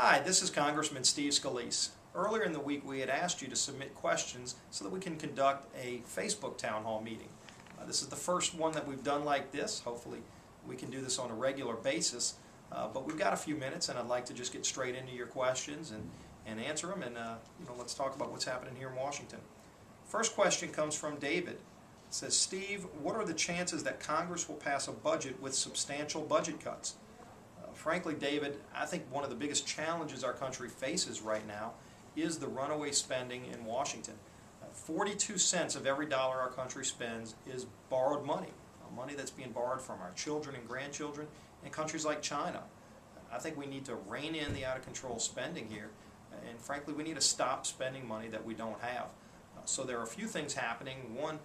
Hi, this is Congressman Steve Scalise. Earlier in the week we had asked you to submit questions so that we can conduct a Facebook town hall meeting. This is the first one that we've done like this. Hopefully we can do this on a regular basis, but we've got a few minutes and I'd like to just get straight into your questions and answer them, and let's talk about what's happening here in Washington. First question comes from David. It says, Steve, what are the chances that Congress will pass a budget with substantial budget cuts? Frankly, David, I think one of the biggest challenges our country faces right now is the runaway spending in Washington. 42 cents of every dollar our country spends is borrowed money, money that's being borrowed from our children and grandchildren in countries like China. I think we need to rein in the out-of-control spending here, and frankly, we need to stop spending money that we don't have. So there are a few things happening. One,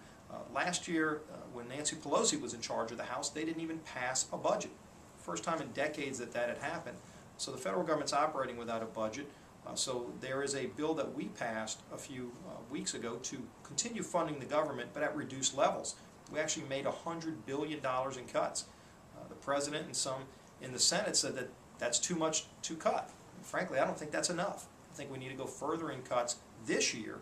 last year when Nancy Pelosi was in charge of the House, they didn't even pass a budget. First time in decades that had happened. So the federal government's operating without a budget. So there is a bill that we passed a few weeks ago to continue funding the government, but at reduced levels. We actually made $100 billion in cuts. The president and some in the Senate said that that's too much to cut. And frankly, I don't think that's enough. I think we need to go further in cuts this year,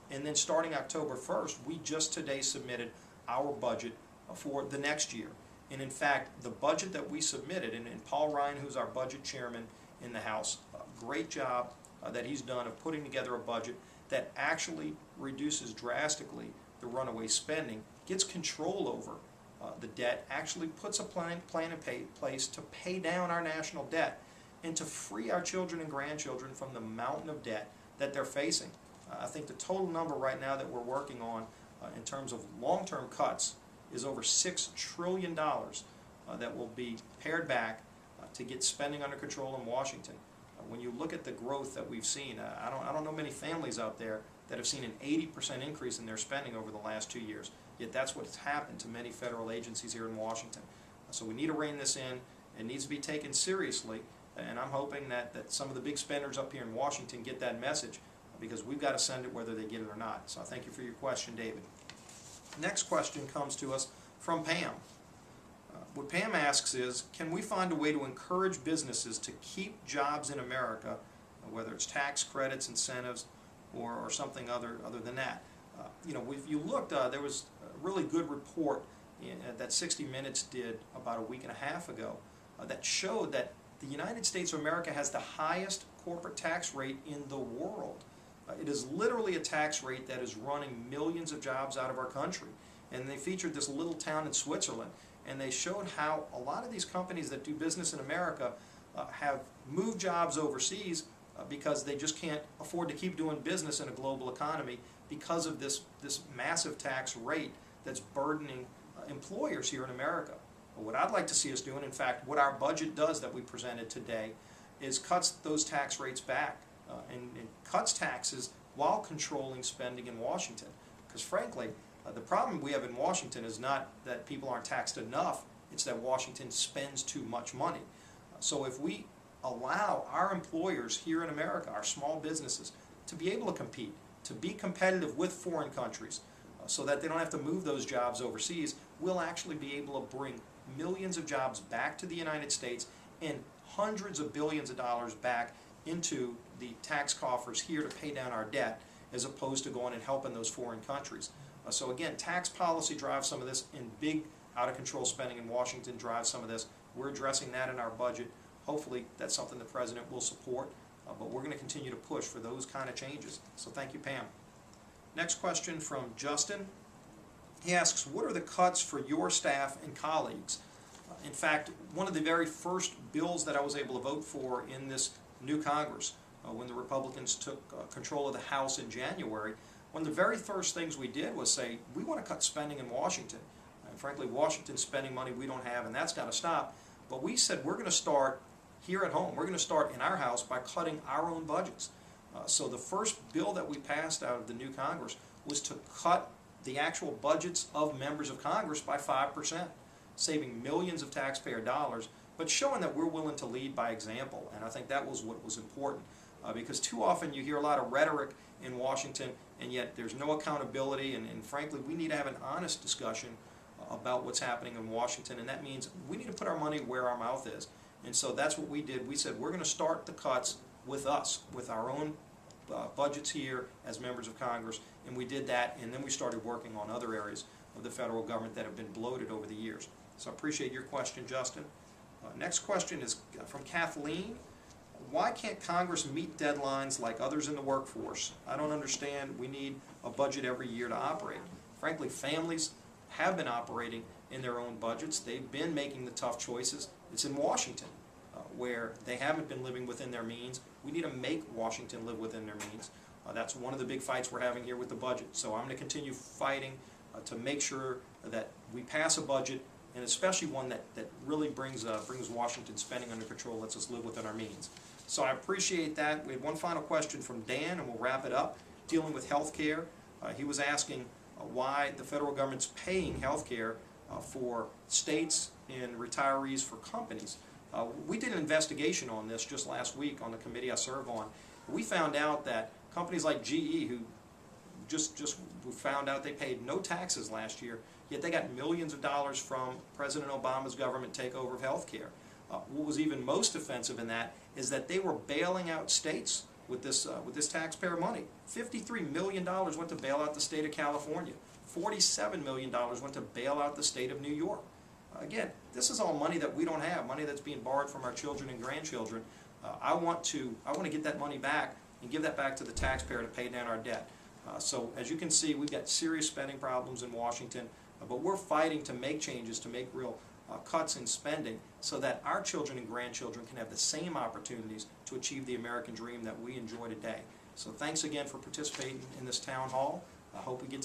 and then starting October 1st, we just today submitted our budget for the next year. And in fact, the budget that we submitted, and Paul Ryan, who's our budget chairman in the House, a great job that he's done of putting together a budget that actually reduces drastically the runaway spending, gets control over the debt, actually puts a plan in place to pay down our national debt and to free our children and grandchildren from the mountain of debt that they're facing. I think the total number right now that we're working on in terms of long-term cuts is over $6 trillion that will be pared back to get spending under control in Washington. When you look at the growth that we've seen, I don't know many families out there that have seen an 80% increase in their spending over the last 2 years. Yet that's what's happened to many federal agencies here in Washington. So we need to rein this in. It needs to be taken seriously, and I'm hoping that some of the big spenders up here in Washington get that message, because we've got to send it whether they get it or not. So thank you for your question, David. Next question comes to us from Pam. What Pam asks is, can we find a way to encourage businesses to keep jobs in America, whether it's tax credits, incentives, or something other than that? If you looked, there was a really good report that 60 Minutes did about a week and a half ago that showed that the United States of America has the highest corporate tax rate in the world. It is literally a tax rate that is running millions of jobs out of our country. And they featured this little town in Switzerland, and they showed how a lot of these companies that do business in America have moved jobs overseas because they just can't afford to keep doing business in a global economy because of this massive tax rate that's burdening employers here in America. But what I'd like to see us do, and in fact what our budget does that we presented today, is cuts those tax rates back and cuts taxes while controlling spending in Washington. Because frankly, the problem we have in Washington is not that people aren't taxed enough, it's that Washington spends too much money. So if we allow our employers here in America, our small businesses, to be able to compete, to be competitive with foreign countries, so that they don't have to move those jobs overseas, we'll actually be able to bring millions of jobs back to the United States and hundreds of billions of dollars back into the tax coffers here to pay down our debt, as opposed to going and helping those foreign countries. So again, tax policy drives some of this, and big out-of-control spending in Washington drives some of this. We're addressing that in our budget. Hopefully that's something the President will support, but we're going to continue to push for those kind of changes. So thank you, Pam. Next question from Justin. He asks, what are the cuts for your staff and colleagues? In fact, one of the very first bills that I was able to vote for in this new Congress, when the Republicans took control of the House in January, one of the very first things we did was say, we want to cut spending in Washington. And frankly, Washington's spending money we don't have, and that's got to stop. But we said we're going to start here at home. We're going to start in our house by cutting our own budgets. So the first bill that we passed out of the new Congress was to cut the actual budgets of members of Congress by 5%, saving millions of taxpayer dollars, but showing that we're willing to lead by example. And I think that was what was important, because too often you hear a lot of rhetoric in Washington, and yet there's no accountability, and frankly, we need to have an honest discussion about what's happening in Washington, and that means we need to put our money where our mouth is. And so that's what we did. We said we're going to start the cuts with us, with our own budgets here as members of Congress, and we did that, and then we started working on other areas of the federal government that have been bloated over the years. So I appreciate your question, Justin. Next question is from Kathleen. Why can't Congress meet deadlines like others in the workforce? I don't understand. We need a budget every year to operate. Frankly, families have been operating in their own budgets. They've been making the tough choices. It's in Washington where they haven't been living within their means. We need to make Washington live within their means. That's one of the big fights we're having here with the budget. So I'm going to continue fighting to make sure that we pass a budget, and especially one that really brings Washington spending under control, lets us live within our means. So I appreciate that. We have one final question from Dan, and we'll wrap it up, dealing with health care. He was asking why the federal government's paying health care for states and retirees for companies. We did an investigation on this just last week on the committee I serve on. We found out that companies like GE, who we found out they paid no taxes last year, yet they got millions of dollars from President Obama's government takeover of health care. What was even most offensive in that is that they were bailing out states with this taxpayer money. $53 million went to bail out the state of California. $47 million went to bail out the state of New York. Again, this is all money that we don't have, money that's being borrowed from our children and grandchildren. I want to get that money back and give that back to the taxpayer to pay down our debt. So as you can see, we've got serious spending problems in Washington, but we're fighting to make changes, to make real cuts in spending so that our children and grandchildren can have the same opportunities to achieve the American dream that we enjoy today. So thanks again for participating in this town hall. I hope we get to